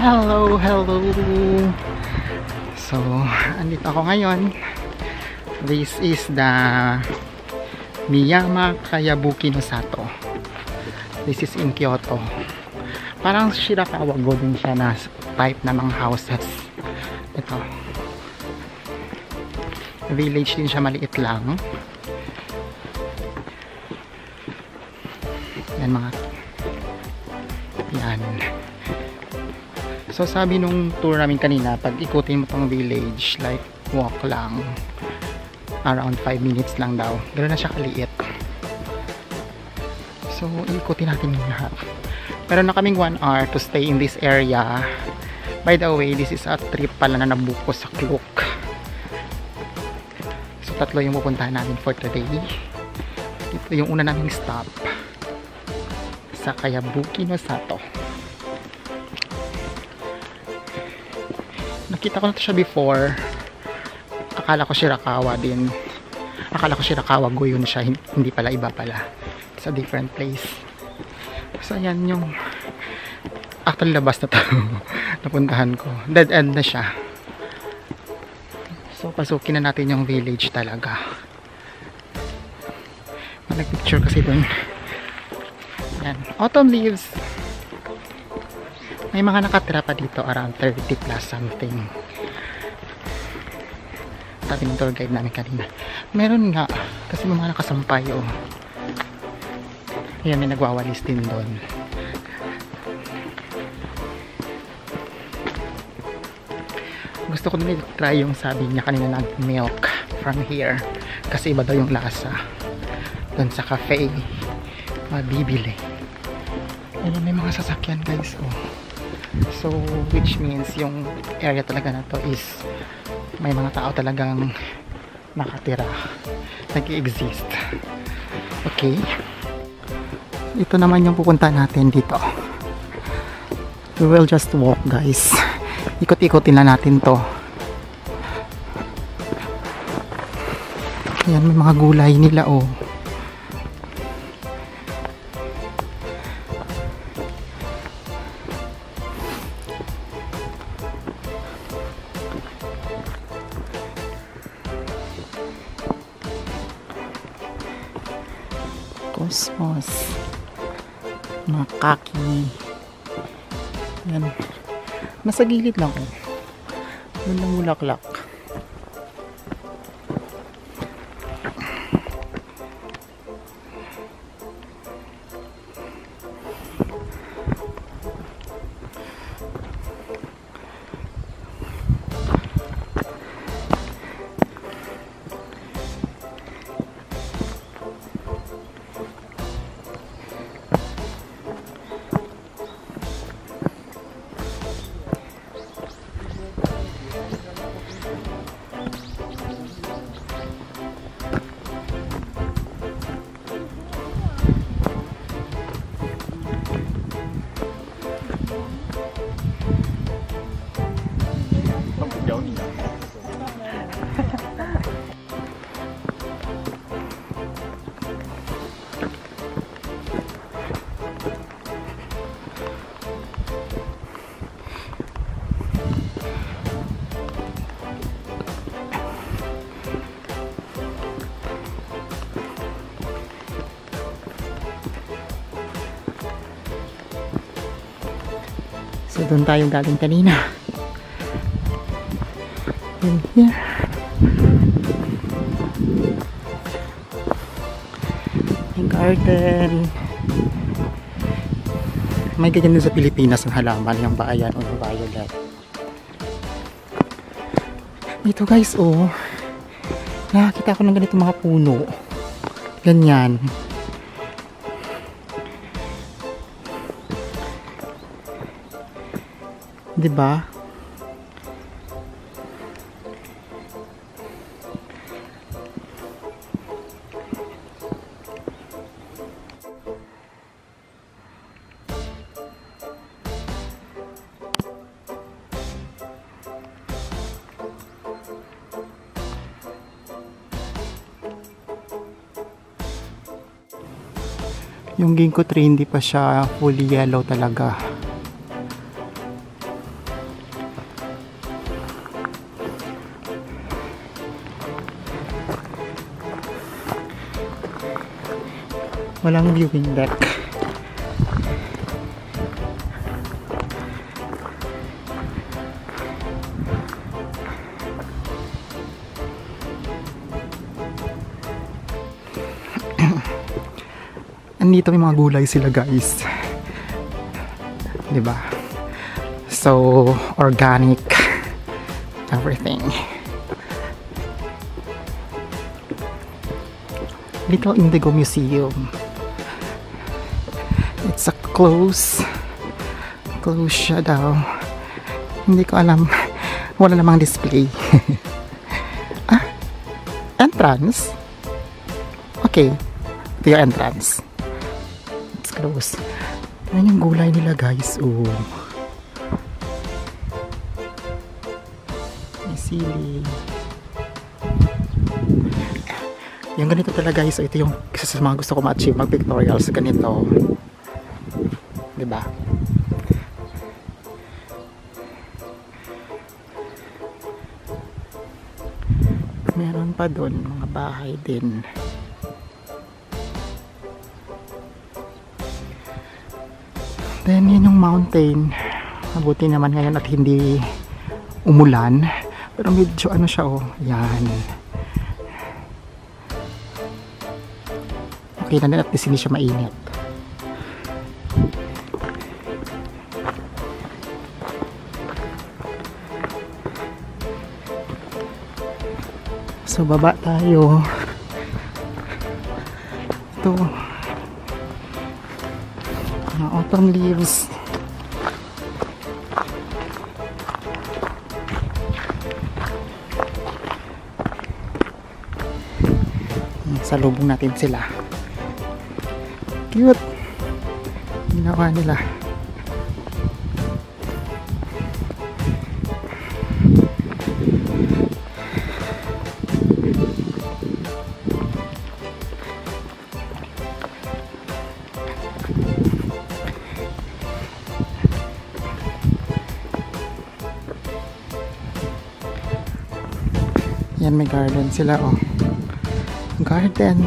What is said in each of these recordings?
Hello, hello. So, andito ako ngayon. This is the Miyama Kayabuki no Sato. This is in Kyoto. Parang Shirakawa-go din siya na type na mga houses. Ito. Village din siya, maliit lang. Yan mga yan. So sabi nung tour namin kanina, pag ikutin mo tong village, like walk lang, around 5 minutes lang daw. Ganoon na siya kaliit. So ikutin natin yung lahat. Meron na kaming 1 hour to stay in this area. By the way, this is a trip pala na nabuko sa Klook. So 3 yung pupuntahan namin for today. Ito yung una naming stop sa Kayabuki no Sato. Nakita ko na ito siya before. Akala ko Shirakawa din. Akala ko Shirakawa-go yun siya. Hindi pala, iba pala. It's a different place. So ayan yung actual labas na ito. Napuntahan ko. Dead end na siya. So pasukin na natin yung village talaga. Nag-picture kasi dun. Ayan. Autumn leaves. May mga nakatira pa dito, around 30 plus something. Sabi ng tour guide namin kanina. Meron nga, kasi may mga nakasampay, oh. Ayan, may nagwawalis din doon. Gusto ko din i-try yung sabi niya kanina ng milk from here. Kasi iba daw yung lasa. Doon sa cafe, mabibili. Ayan, may mga sasakyan guys, oh. So, which means yung area talaga na to is may mga tao talagang nakatira, nag-exist. Okay, ito naman yung pupunta natin dito. We will just walk guys, ikot-ikotin lang natin to. Ayan, may mga gulay nila, oh. Cosmos, mga kaki. Yan, nasa gilid lang ko. Yun lang bulaklak. So doon tayo galing kanina. And here, may garden. May ganyan din sa Pilipinas ang halaman, yung bayan o yung violet. Ito guys, oh, nakakita ko ng ganito mga puno. Ganyan. Diba? Yung ginkgo tree hindi pa siya fully yellow talaga. Walang viewing deck. Andito may mga gulay sila guys. Diba? So, organic. Everything. Little Indigo Museum. It's a close siya daw. Hindi ko alam. Wala namang display. Entrance? Okay. Ito yung entrance. It's close. Ayan yung gulay nila guys. Oh. May sili. Yung ganito talaga guys. So ito yung isa sa mga gusto ko ma-achieve. Mag-pictorials ganito. Diba? Meron pa doon mga bahay din. Then yun yung mountain. Mabuti naman ngayon at hindi umulan. Pero medyo ano siya oh. Yan. Okay na din at least hindi siya mainit. So baba tayo. Ito mga autumn leaves. Salubong natin sila. Cute. Ginawa nila. Yan, may garden sila oh. Garden.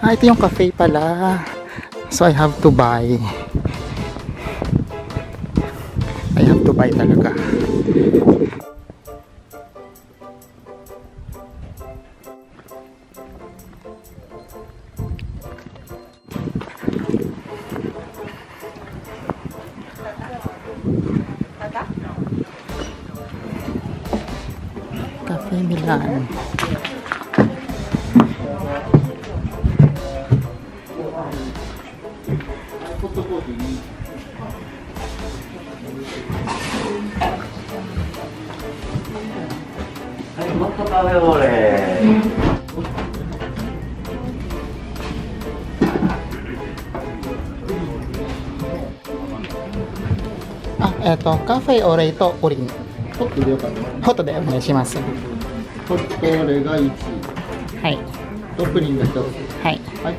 Ito yung cafe pala. So I have to buy. I have to buy talaga. Cafe Milan. Eto, cafe ore to urin. ホットでよかった。ホットでお願いします。ホットレが1、はい。とプリンが1つ。はい。はい。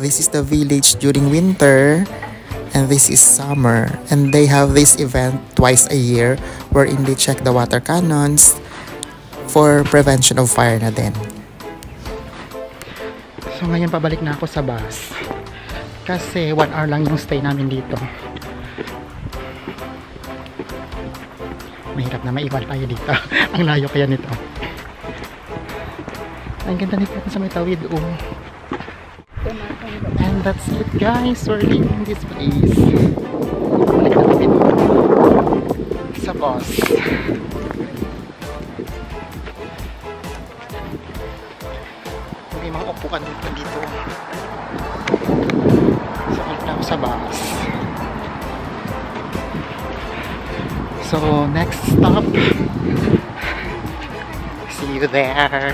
This is the village during winter and this is summer, and they have this event twice a year wherein they check the water cannons for prevention of fire na din. So ngayon pabalik na ako sa bus. Kasi 1 hour lang yung stay namin dito. Mahirap na maiwan tayo dito. Ang layo kaya nito. Ang ganda nito sa may tawid. Oh. And that's it guys. We're leaving this place. Balik na kami sa bus. May mga upuan dito. So, balik na ako sa bus. So, next stop. See you there.